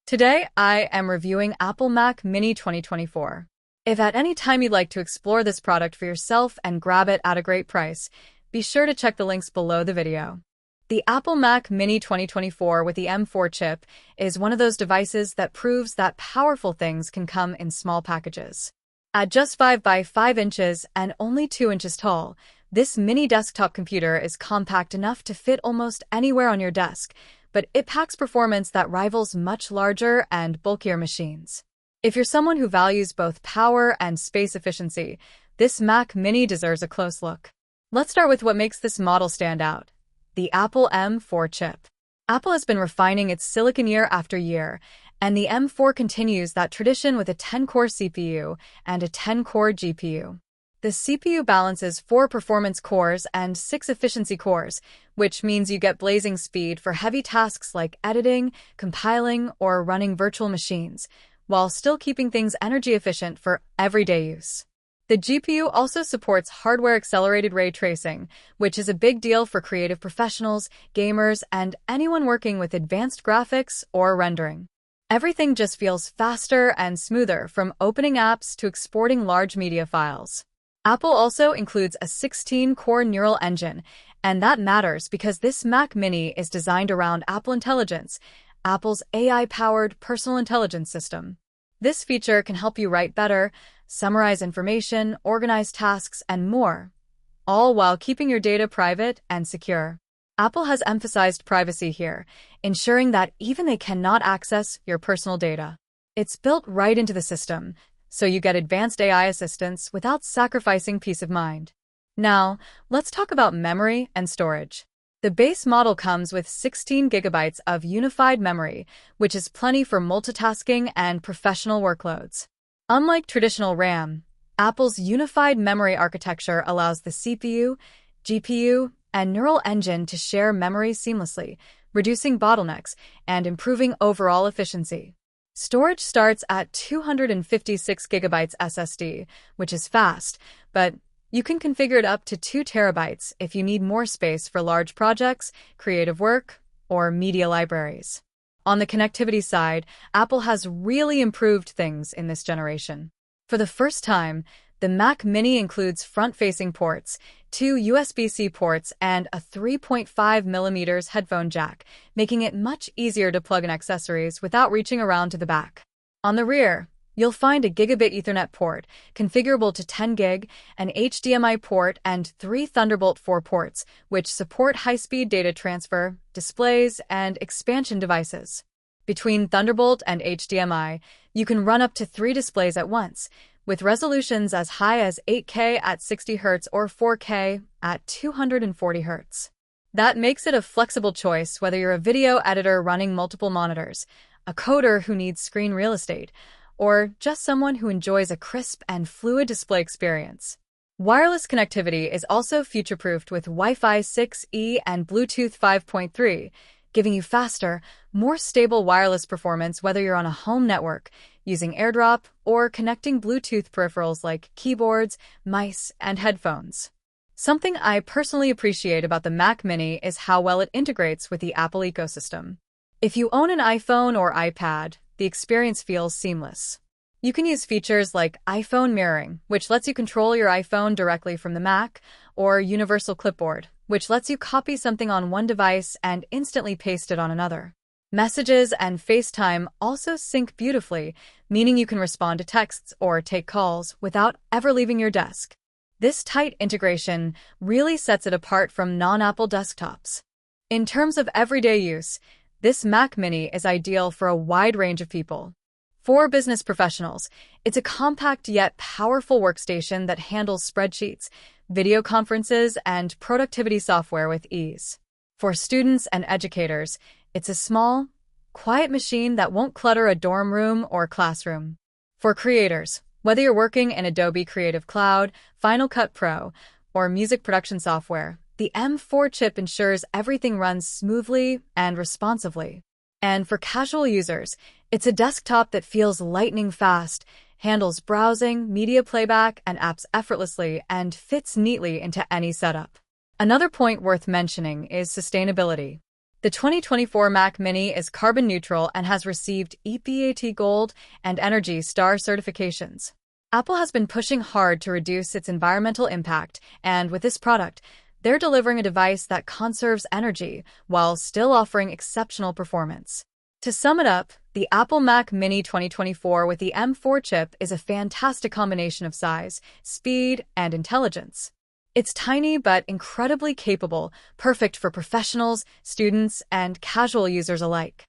Today, I am reviewing Apple Mac Mini 2024. If at any time you'd like to explore this product for yourself and grab it at a great price, be sure to check the links below the video. The Apple Mac Mini 2024 with the M4 chip is one of those devices that proves that powerful things can come in small packages. At just 5 by 5 inches and only 2 inches tall, this mini desktop computer is compact enough to fit almost anywhere on your desk, but it packs performance that rivals much larger and bulkier machines. If you're someone who values both power and space efficiency, this Mac Mini deserves a close look. Let's start with what makes this model stand out: the Apple M4 chip. Apple has been refining its silicon year after year, and the M4 continues that tradition with a 10-core CPU and a 10-core GPU. The CPU balances 4 performance cores and 6 efficiency cores, which means you get blazing speed for heavy tasks like editing, compiling, or running virtual machines, while still keeping things energy efficient for everyday use. The GPU also supports hardware-accelerated ray tracing, which is a big deal for creative professionals, gamers, and anyone working with advanced graphics or rendering. Everything just feels faster and smoother, from opening apps to exporting large media files. Apple also includes a 16-core neural engine, and that matters because this Mac Mini is designed around Apple Intelligence, Apple's AI-powered personal intelligence system. This feature can help you write better, summarize information, organize tasks, and more, all while keeping your data private and secure. Apple has emphasized privacy here, ensuring that even they cannot access your personal data. It's built right into the system, so you get advanced AI assistance without sacrificing peace of mind. Now, let's talk about memory and storage. The base model comes with 16 gigabytes of unified memory, which is plenty for multitasking and professional workloads. Unlike traditional RAM, Apple's unified memory architecture allows the CPU, GPU, and neural engine to share memory seamlessly, reducing bottlenecks and improving overall efficiency. Storage starts at 256GB SSD, which is fast, but you can configure it up to 2 terabytes if you need more space for large projects, creative work, or media libraries. On the connectivity side, Apple has really improved things in this generation. For the first time, the Mac Mini includes front-facing ports, 2 USB-C ports, and a 3.5mm headphone jack, making it much easier to plug in accessories without reaching around to the back. On the rear, you'll find a gigabit Ethernet port, configurable to 10 gig, an HDMI port, and 3 Thunderbolt 4 ports, which support high-speed data transfer, displays, and expansion devices. Between Thunderbolt and HDMI, you can run up to 3 displays at once, with resolutions as high as 8K at 60 Hz or 4K at 240 Hz. That makes it a flexible choice whether you're a video editor running multiple monitors, a coder who needs screen real estate, or just someone who enjoys a crisp and fluid display experience. Wireless connectivity is also future-proofed with Wi-Fi 6E and Bluetooth 5.3, giving you faster, more stable wireless performance whether you're on a home network, using AirDrop, or connecting Bluetooth peripherals like keyboards, mice, and headphones. Something I personally appreciate about the Mac Mini is how well it integrates with the Apple ecosystem. If you own an iPhone or iPad, the experience feels seamless. You can use features like iPhone mirroring, which lets you control your iPhone directly from the Mac, or Universal Clipboard, which lets you copy something on one device and instantly paste it on another. Messages and FaceTime also sync beautifully, meaning you can respond to texts or take calls without ever leaving your desk. This tight integration really sets it apart from non-Apple desktops. In terms of everyday use, this Mac Mini is ideal for a wide range of people. For business professionals, it's a compact yet powerful workstation that handles spreadsheets, video conferences, and productivity software with ease. For students and educators, it's a small, quiet machine that won't clutter a dorm room or classroom. For creators, whether you're working in Adobe Creative Cloud, Final Cut Pro, or music production software, the M4 chip ensures everything runs smoothly and responsively. And for casual users, it's a desktop that feels lightning fast, handles browsing, media playback, and apps effortlessly, and fits neatly into any setup. Another point worth mentioning is sustainability. The 2024 Mac Mini is carbon neutral and has received EPA Gold and Energy Star certifications. Apple has been pushing hard to reduce its environmental impact, and with this product, they're delivering a device that conserves energy while still offering exceptional performance. To sum it up, the Apple Mac Mini 2024 with the M4 chip is a fantastic combination of size, speed, and intelligence. It's tiny but incredibly capable, perfect for professionals, students, and casual users alike.